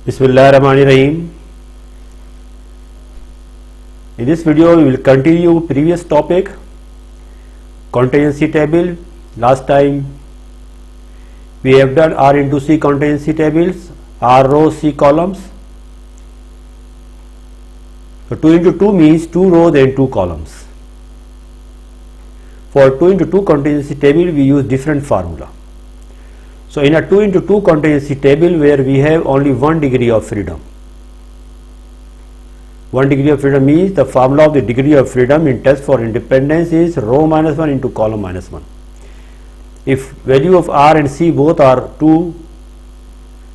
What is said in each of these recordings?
Bismillahirrahmanirrahim. In this video we will continue previous topic, contingency table. Last time we have done R into C contingency tables, R rows, C columns. So 2 into 2 means 2 rows and 2 columns. For 2 into 2 contingency table we use different formula. So in a 2 into 2 contingency table where we have only 1 degree of freedom. 1 degree of freedom means the formula of the degree of freedom in test for independence is row minus 1 into column minus 1. If value of R and C both are 2,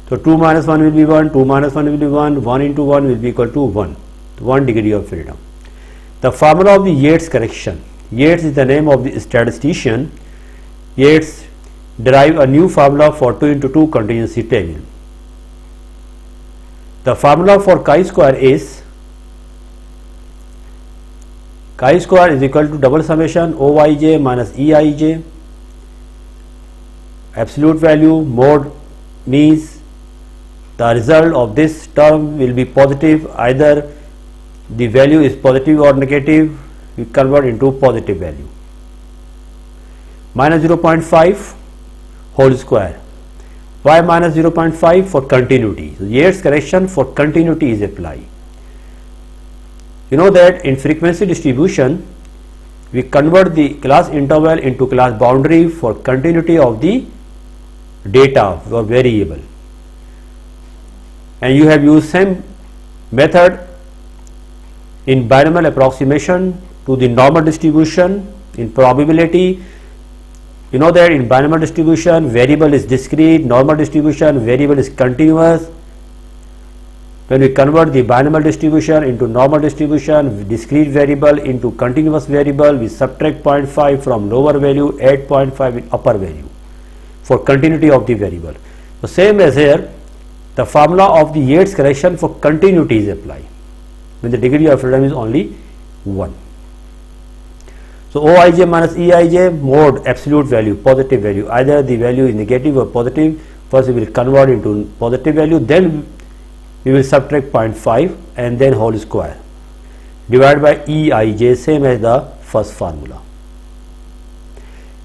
so 2 minus 1 will be 1, 2 minus 1 will be 1, 1 into 1 will be equal to 1. 1 degree of freedom. The formula of the Yates correction. Yates is the name of the statistician. Yates derive a new formula for 2 into 2 contingency table. The formula for chi-square is chi-square is equal to double summation Oij minus Eij. Absolute value mod means the result of this term will be positive, either the value is positive or negative, we convert into positive value. Minus 0.5 whole square. Why minus 0.5? For continuity. So Yates correction for continuity is applied. You know that in frequency distribution we convert the class interval into class boundary for continuity of the data or variable, and you have used same method in binomial approximation to the normal distribution. In probability, you know that in binomial distribution variable is discrete, normal distribution variable is continuous. When we convert the binomial distribution into normal distribution, discrete variable into continuous variable, we subtract 0.5 from lower value, add 0.5 in upper value for continuity of the variable. So same as here, the formula of the Yates correction for continuity is applied when the degree of freedom is only 1. So Oij minus Eij mod absolute value, positive value, either the value is negative or positive. First we will convert into positive value, then we will subtract 0.5 and then whole square divided by Eij, same as the first formula.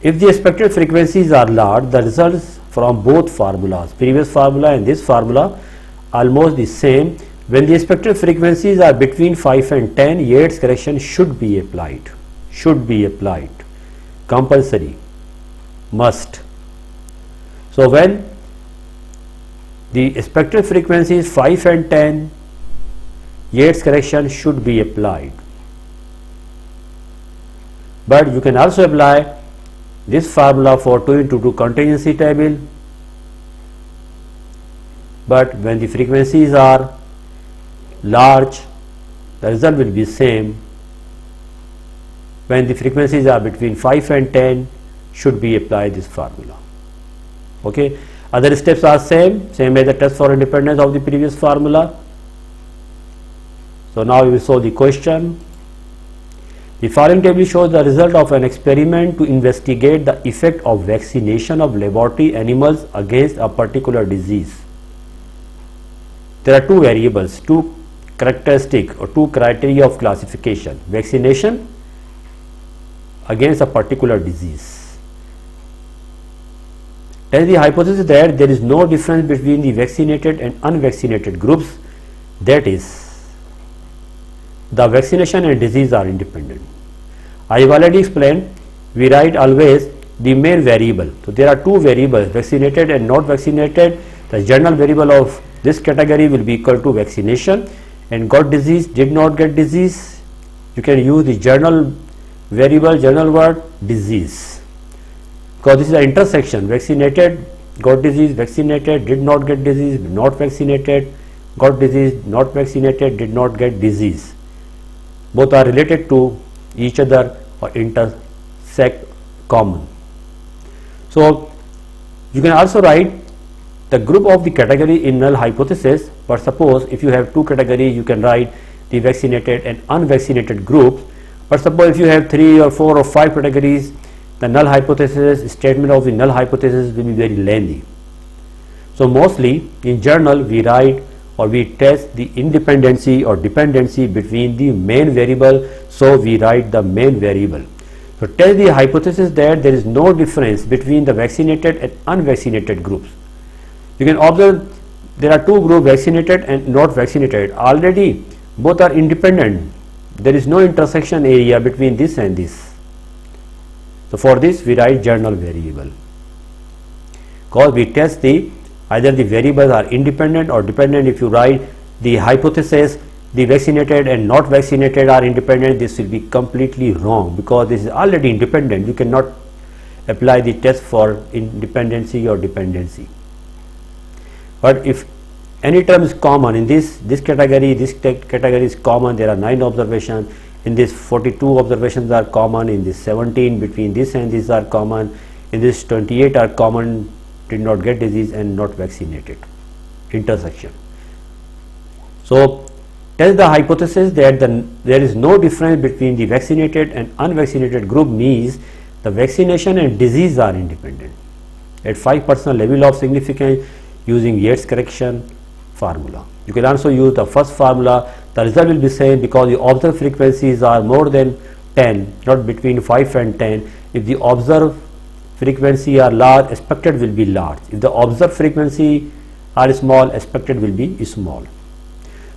If the expected frequencies are large, the results from both formulas, previous formula and this formula, almost the same. When the expected frequencies are between 5 and 10, Yates correction should be applied. Should be applied. Compulsory. Must. So when the expected frequency is 5 and 10, Yates correction should be applied. But you can also apply this formula for 2 into 2 contingency table. But when the frequencies are large, the result will be same. When the frequencies are between 5 and 10, should be applied this formula. Okay. Other steps are same as the test for independence of the previous formula. So now we will solve the question. The following table shows the result of an experiment to investigate the effect of vaccination of laboratory animals against a particular disease. There are two variables, two characteristics or two criteria of classification: vaccination against a particular disease. Test the hypothesis that there is no difference between the vaccinated and unvaccinated groups, that is, the vaccination and disease are independent. I have already explained, we write always the main variable. So there are two variables, vaccinated and not vaccinated. The general variable of this category will be equal to vaccination, and got disease, did not get disease. You can use the general variable, general word disease, because this is an intersection. Vaccinated, got disease, vaccinated, did not get disease, not vaccinated, got disease, not vaccinated, did not get disease. Both are related to each other or intersect common. So you can also write the group of the category in null hypothesis, but suppose if you have two categories, you can write the vaccinated and unvaccinated groups. But suppose if you have 3 or 4 or 5 categories, the null hypothesis, statement of the null hypothesis will be very lengthy. So mostly in journal we write or we test the independency or dependency between the main variable, so we write the main variable. So test the hypothesis that there is no difference between the vaccinated and unvaccinated groups. You can observe there are two groups, vaccinated and not vaccinated. Already both are independent. There is no intersection area between this and this. So for this we write journal variable, because we test either the variables are independent or dependent. If you write the hypothesis the vaccinated and not vaccinated are independent, this will be completely wrong, because this is already independent. You cannot apply the test for independency or dependency. But if any term is common in this category is common, there are 9 observations, in this 42 observations are common, in this 17 between this and this are common, in this 28 are common, did not get disease and not vaccinated, intersection. So test the hypothesis that there is no difference between the vaccinated and unvaccinated group means the vaccination and disease are independent at 5% level of significance using Yates correction formula. You can also use the first formula. The result will be same, because the observed frequencies are more than 10, not between 5 and 10. If the observed frequency are large, expected will be large. If the observed frequency are small, expected will be small.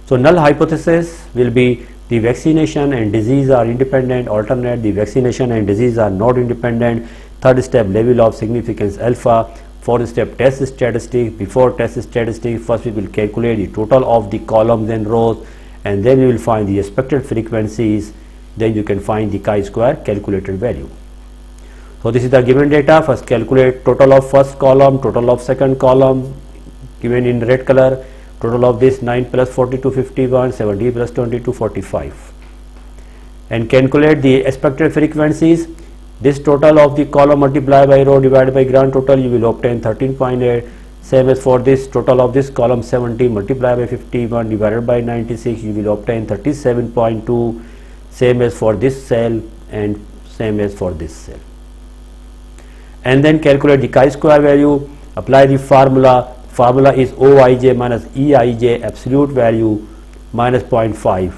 So null hypothesis will be the vaccination and disease are independent. Alternate, the vaccination and disease are not independent. Third step, level of significance alpha. Fourth step, test statistics. Before test statistics, first we will calculate the total of the columns and rows, and then we will find the expected frequencies. Then you can find the chi-square calculated value. So this is the given data. First calculate total of first column, total of second column given in red color, total of this 9 plus 42 51, 70 plus 22 45, and calculate the expected frequencies. This total of the column multiplied by row divided by grand total, you will obtain 13.8. Same as for this total of this column 70 multiplied by 51 divided by 96, you will obtain 37.2. Same as for this cell and same as for this cell. And then calculate the chi-square value. Apply the formula. Formula is Oij minus Eij, absolute value minus 0.5.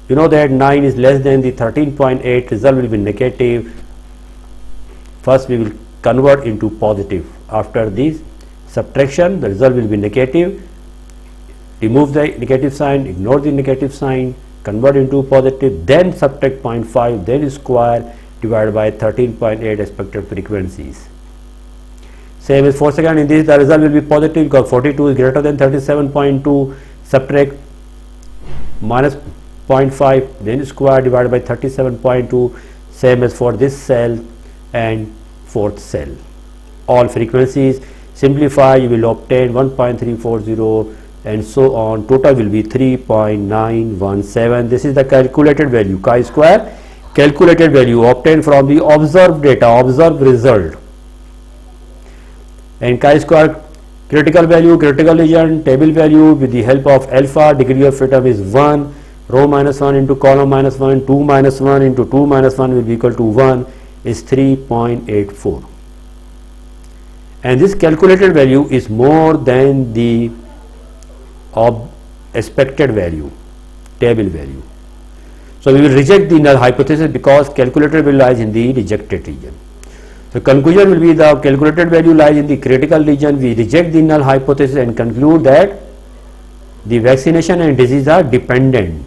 You know that 9 is less than the 13.8, result will be negative. First we will convert into positive. After this subtraction, the result will be negative. Remove the negative sign, ignore the negative sign, convert into positive, then subtract 0.5, then square divided by 13.8 expected frequencies. Same as for second, in this the result will be positive because 42 is greater than 37.2, subtract minus 0.5, then square divided by 37.2, same as for this cell and fourth cell. All frequencies simplify, you will obtain 1.340 and so on. Total will be 3.917. This is the calculated value, chi-square calculated value obtained from the observed data, observed result. And chi-square critical value, critical region, table value with the help of alpha, degree of freedom is 1, row minus 1 into column minus 1, 2 minus 1 into 2 minus 1 will be equal to 1 is 3.84. And this calculated value is more than the expected value, table value. So we will reject the null hypothesis because calculated value lies in the rejected region. So conclusion will be the calculated value lies in the critical region. We reject the null hypothesis and conclude that the vaccination and disease are dependent.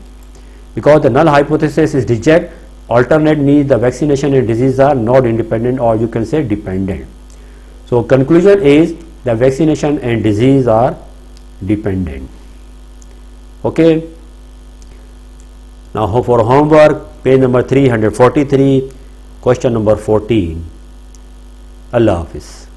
Because the null hypothesis is reject, alternate means the vaccination and disease are not independent, or you can say dependent. So conclusion is the vaccination and disease are dependent. Okay. Now for homework, page number 343, question number 14. Allah Hafiz.